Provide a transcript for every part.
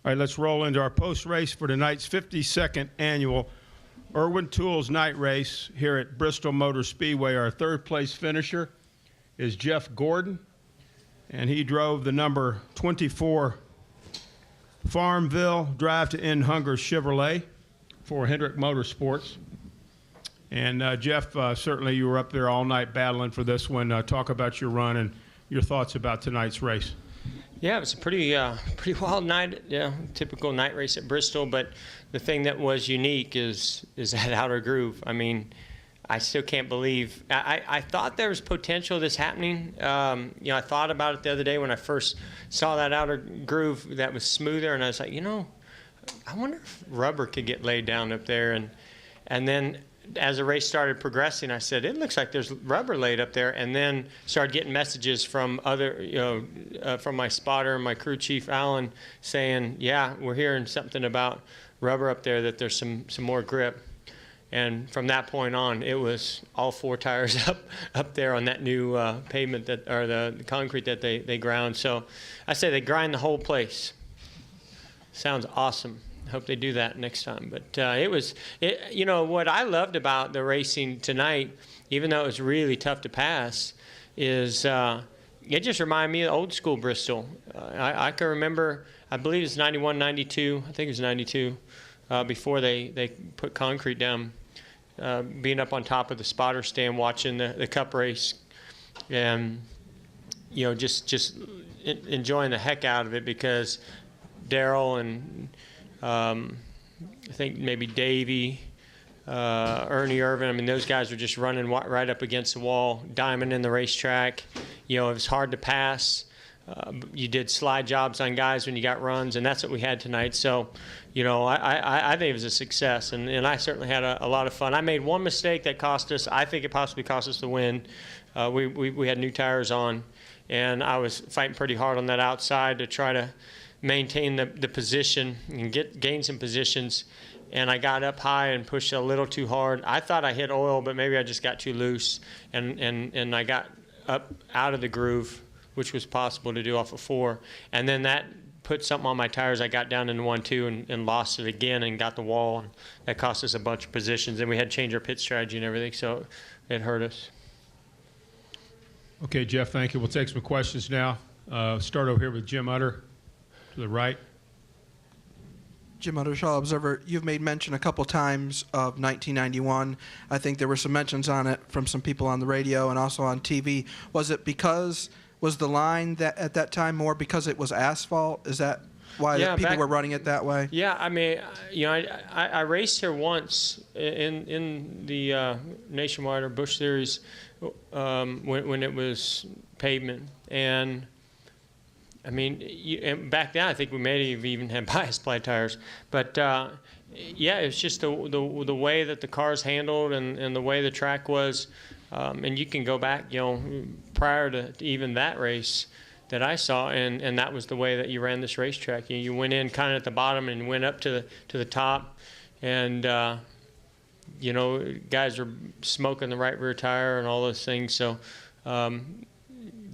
All right, let's roll into our post-race for tonight's 52nd annual Irwin Tools Night Race here at Bristol Motor Speedway. Our third-place finisher is Jeff Gordon, and he drove the number 24 Farmville Drive to End Hunger Chevrolet for Hendrick Motorsports. And Jeff, certainly you were up there all night battling for this one. Talk about your run and your thoughts about tonight's race. Yeah, it was a pretty wild night. Yeah, typical night race at Bristol. But the thing that was unique is that outer groove. I mean, I still can't believe. I thought there was potential of this happening. I thought about it the other day when I first saw that outer groove that was smoother, and I was like, I wonder if rubber could get laid down up there. And then as the race started progressing, I said, it looks like there's rubber laid up there, and then started getting messages from other, from my spotter and my crew chief, Alan, saying, yeah, we're hearing something about rubber up there, that there's some more grip. And from that point on, it was all four tires up there on that new pavement or the concrete that they ground. So I say they grind the whole place. Sounds awesome. Hope they do that next time. But what I loved about the racing tonight, even though it was really tough to pass, is it just reminded me of old school Bristol. I can remember, I believe it's 91, 92, I think it was 92, before they put concrete down, being up on top of the spotter stand watching the cup race, and just enjoying the heck out of it, because Daryl and I think maybe Davey, Ernie Irvin, I mean, those guys were just running right up against the wall, diamond in the racetrack. It was hard to pass. You did slide jobs on guys when you got runs, and that's what we had tonight. So, I think it was a success, and I certainly had a lot of fun. I made one mistake that cost us, I think it possibly cost us the win. We had new tires on, and I was fighting pretty hard on that outside to try to maintain the position and gain some positions, and I got up high and pushed a little too hard. I thought I hit oil, but maybe I just got too loose, and I got up out of the groove, which was possible to do off of 4, and then that put something on my tires. I got down into 1-2 and lost it again and got the wall, and that cost us a bunch of positions, and we had to change our pit strategy and everything, so it hurt us. Okay, Jeff, thank you. We'll take some questions now. Start over here with Jim Utter. To the right. Jim Uttershaw, Observer. You've made mention a couple times of 1991. I think there were some mentions on it from some people on the radio and also on TV. Was the line that at that time more because it was asphalt? Is that why people were running it that way? Yeah, I mean, I raced here once in the Nationwide or Busch Series when it was pavement, and I mean, back then I think we may have even had bias ply tires, but it's just the way that the cars handled and the way the track was, and you can go back, prior to even that race that I saw, and that was the way that you ran this racetrack. You went in kind of at the bottom and went up to the top, and guys are smoking the right rear tire and all those things. So.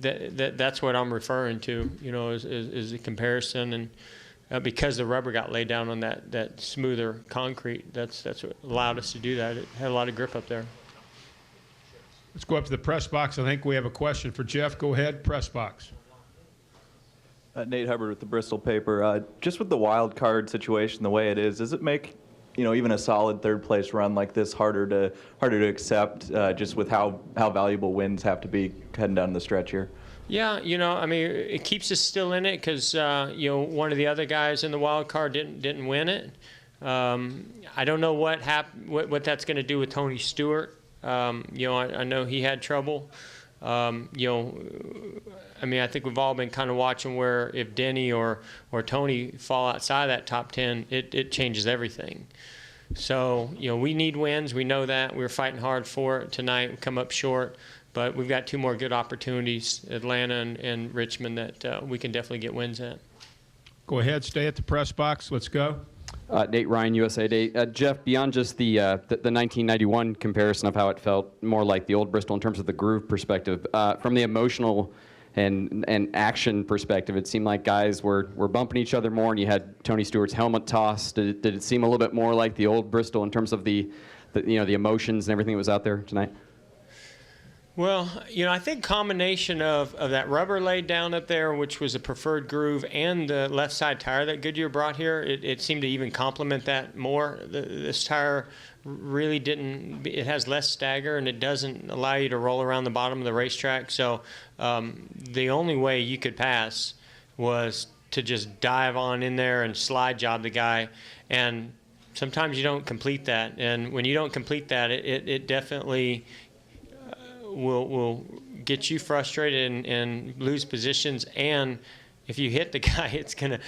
That's what I'm referring to, is the comparison, and because the rubber got laid down on that smoother concrete, that's what allowed us to do that. It had a lot of grip up there. Let's go up to the press box. I think we have a question for Jeff. Go ahead, press box. Nate Hubbard with the Bristol paper. Just with the wild card situation the way it is, does it make even a solid third place run like this harder to accept, just with how valuable wins have to be heading down the stretch here? Yeah, I mean, it keeps us still in it because one of the other guys in the wild card didn't win it. I don't know what that's going to do with Tony Stewart. I know he had trouble. I mean, I think we've all been kind of watching where if Denny or Tony fall outside that top 10, it changes everything. So, we need wins. We know that. We're fighting hard for it tonight. We come up short, but we've got 2 more good opportunities, Atlanta and Richmond, that we can definitely get wins at. Go ahead. Stay at the press box. Let's go. Nate Ryan, USA Today. Jeff, beyond just the 1991 comparison of how it felt more like the old Bristol in terms of the groove perspective, from the emotional and action perspective, it seemed like guys were bumping each other more, and you had Tony Stewart's helmet toss. Did it seem a little bit more like the old Bristol in terms of the emotions and everything that was out there tonight? Well, I think combination of that rubber laid down up there, which was a preferred groove, and the left side tire that Goodyear brought here, it seemed to even complement that more. This tire really didn't, it has less stagger, and it doesn't allow you to roll around the bottom of the racetrack. So the only way you could pass was to just dive on in there and slide job the guy. And sometimes you don't complete that. And when you don't complete that, it definitely will get you frustrated and lose positions, and if you hit the guy, it's gonna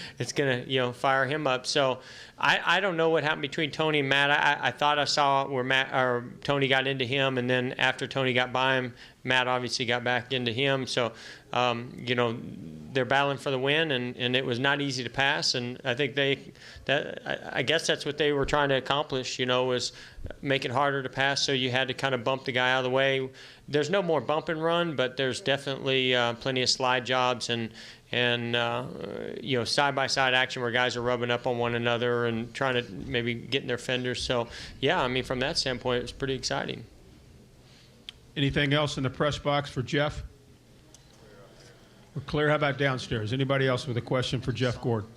fire him up. So I don't know what happened between Tony and Matt. I thought I saw where Tony got into him, and then after Tony got by him, Matt obviously got back into him. So they're battling for the win, and it was not easy to pass. And I think I guess that's what they were trying to accomplish. Was make it harder to pass. So you had to kind of bump the guy out of the way. There's no more bump and run, but there's definitely plenty of slide jobs and side-by-side action where guys are rubbing up on one another and trying to maybe get in their fenders. So, yeah, I mean, from that standpoint, it was pretty exciting. Anything else in the press box for Jeff? We're clear. How about downstairs? Anybody else with a question for Jeff Gordon?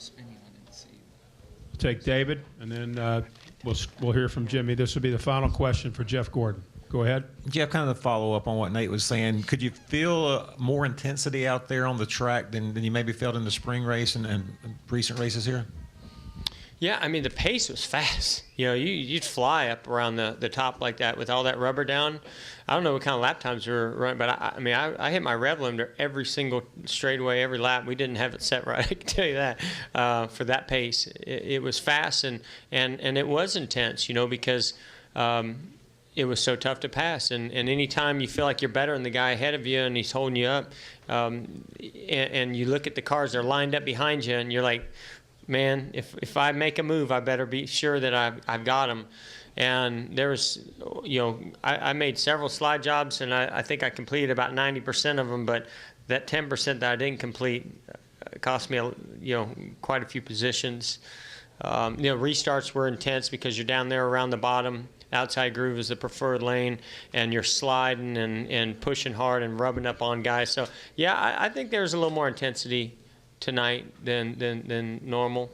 We'll take David, and then we'll hear from Jimmy. This will be the final question for Jeff Gordon. Go ahead. Jeff, kind of to follow up on what Nate was saying, could you feel more intensity out there on the track than you maybe felt in the spring race and recent races here? Yeah, I mean, the pace was fast. You'd fly up around the top like that with all that rubber down. I don't know what kind of lap times we were running, but I hit my rev limiter every single straightaway, every lap. We didn't have it set right, I can tell you that, for that pace. It was fast and it was intense, because it was so tough to pass. And any time you feel like you're better than the guy ahead of you and he's holding you up, and you look at the cars that are lined up behind you, and you're like, man, if I make a move, I better be sure that I've got him. And there was, I made several slide jobs, and I think I completed about 90% of them, but that 10% that I didn't complete cost me, quite a few positions. Restarts were intense because you're down there around the bottom. Outside groove is the preferred lane, and you're sliding and pushing hard and rubbing up on guys. So, yeah, I think there's a little more intensity tonight than normal.